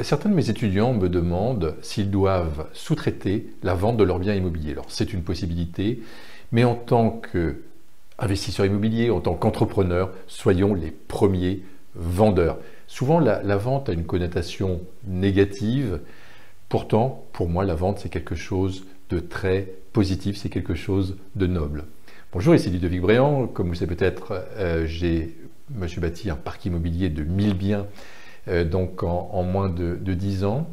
Certains de mes étudiants me demandent s'ils doivent sous-traiter la vente de leurs biens immobiliers. Alors c'est une possibilité, mais en tant qu'investisseur immobilier, en tant qu'entrepreneur, soyons les premiers vendeurs. Souvent la vente a une connotation négative, pourtant pour moi la vente c'est quelque chose de très positif, c'est quelque chose de noble. Bonjour, ici Ludovic Bréant. Comme vous le savez peut-être, je me suis bâti un parc immobilier de 1000 biens donc en moins de 10 ans.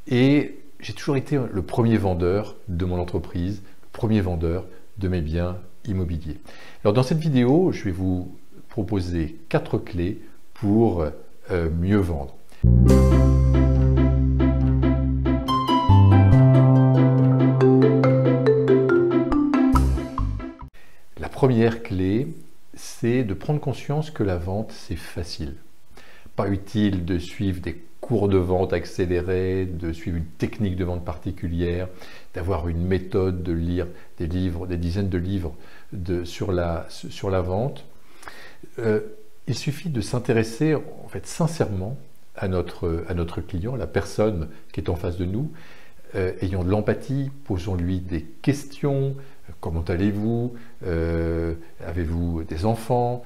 Et j'ai toujours été le premier vendeur de mon entreprise, le premier vendeur de mes biens immobiliers. Alors dans cette vidéo, je vais vous proposer 4 clés pour mieux vendre. La première clé, c'est de prendre conscience que la vente, c'est facile. Pas utile de suivre des cours de vente accélérés, de suivre une technique de vente particulière, d'avoir une méthode, de lire des livres, des dizaines de livres sur la vente. Il suffit de s'intéresser en fait sincèrement à notre client, à la personne qui est en face de nous. Ayons de l'empathie, posons-lui des questions. Comment allez-vous? Avez-vous des enfants?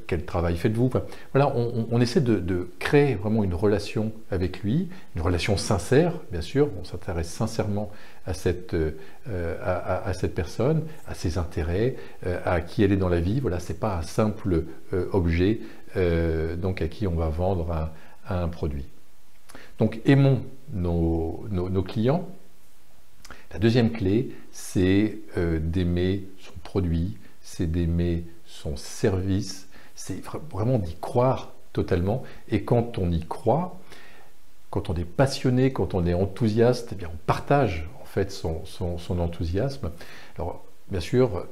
Quel travail faites-vous? Enfin, voilà, on essaie de créer vraiment une relation avec lui, une relation sincère, bien sûr. On s'intéresse sincèrement à cette personne, à ses intérêts, à qui elle est dans la vie. Voilà, c'est pas un simple objet donc à qui on va vendre un produit. Donc aimons nos clients. La deuxième clé, c'est d'aimer son produit, c'est d'aimer son service, c'est vraiment d'y croire totalement. Et quand on y croit, quand on est passionné, quand on est enthousiaste, eh bien on partage en fait son enthousiasme. Alors bien sûr,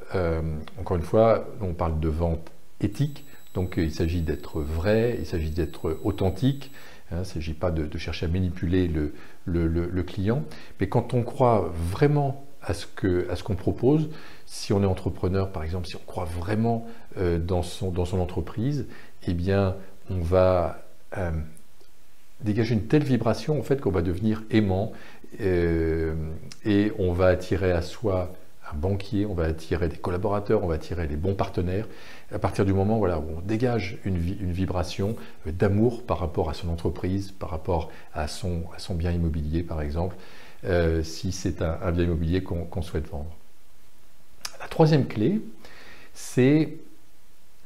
encore une fois, on parle de vente éthique, donc il s'agit d'être vrai, il s'agit d'être authentique. Il ne s'agit pas de chercher à manipuler le client, mais quand on croit vraiment à ce qu'on propose, si on est entrepreneur par exemple, si on croit vraiment dans son entreprise, eh bien on va dégager une telle vibration en fait qu'on va devenir aimant et on va attirer à soi un banquier, on va attirer des collaborateurs, on va attirer les bons partenaires. À partir du moment voilà, où on dégage une vibration d'amour par rapport à son entreprise, par rapport à son bien immobilier par exemple, si c'est un bien immobilier qu'on souhaite vendre. La troisième clé, c'est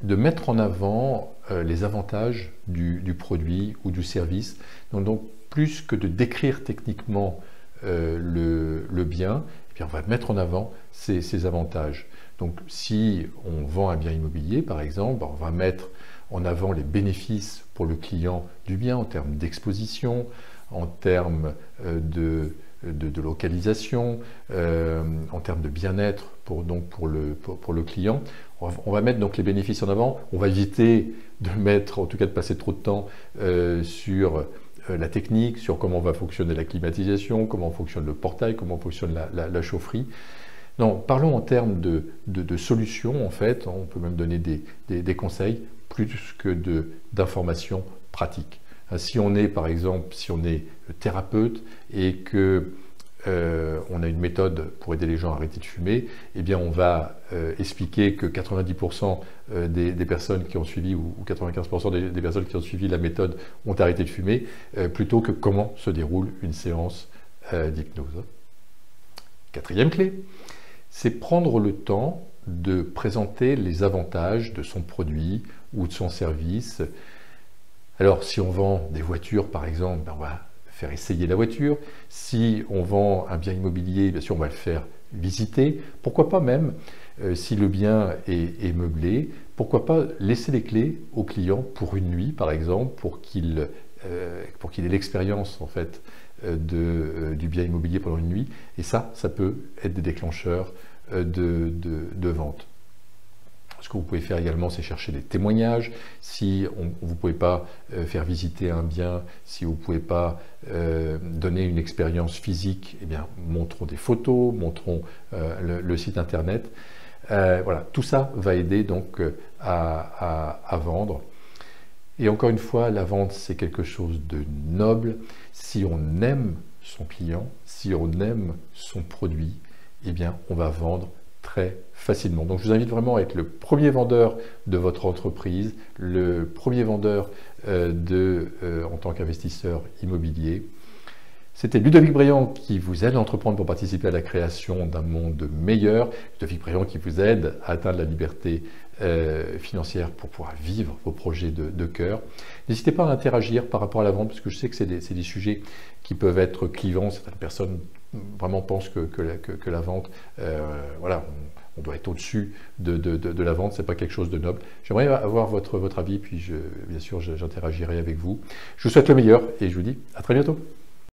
de mettre en avant les avantages du produit ou du service. Donc plus que de décrire techniquement le bien, eh bien, on va mettre en avant ces avantages. Donc si on vend un bien immobilier par exemple, on va mettre en avant les bénéfices pour le client du bien en termes d'exposition, en termes de localisation, en termes de bien-être pour le client. On va mettre donc les bénéfices en avant. On va éviter de mettre, en tout cas de passer trop de temps sur la technique, sur comment va fonctionner la climatisation, comment fonctionne le portail, comment fonctionne la chaufferie. Non, parlons en termes de solutions en fait. On peut même donner des conseils plus que d'informations pratiques. Si on est par exemple, si on est thérapeute et que on a une méthode pour aider les gens à arrêter de fumer, eh bien on va expliquer que 90% des personnes qui ont suivi ou 95% des personnes qui ont suivi la méthode ont arrêté de fumer, plutôt que comment se déroule une séance d'hypnose. Quatrième clé, c'est prendre le temps de présenter les avantages de son produit ou de son service. Alors si on vend des voitures par exemple, on va faire essayer la voiture. Si on vend un bien immobilier, bien sûr on va le faire visiter. Pourquoi pas même, si le bien est meublé, pourquoi pas laisser les clés au client pour une nuit par exemple, pour qu'il ait l'expérience en fait du bien immobilier pendant une nuit. Et ça peut être des déclencheurs de vente. Ce que vous pouvez faire également, c'est chercher des témoignages. Si vous ne pouvez pas faire visiter un bien, si vous ne pouvez pas donner une expérience physique, eh bien, montrons des photos, montrons le site internet. Voilà, tout ça va aider donc à vendre. Et encore une fois, la vente, c'est quelque chose de noble. Si on aime son client, si on aime son produit, eh bien, on va vendre très facilement. Donc, je vous invite vraiment à être le premier vendeur de votre entreprise, le premier vendeur en tant qu'investisseur immobilier. C'était Ludovic Briand qui vous aide à entreprendre pour participer à la création d'un monde meilleur. Ludovic Briand qui vous aide à atteindre la liberté financière pour pouvoir vivre vos projets de cœur. N'hésitez pas à interagir par rapport à la vente, parce que je sais que c'est des sujets qui peuvent être clivants. Certaines personnes vraiment pensent que la vente, voilà, on doit être au-dessus de la vente, c'est pas quelque chose de noble. J'aimerais avoir votre avis, puis bien sûr j'interagirai avec vous. Je vous souhaite le meilleur et je vous dis à très bientôt.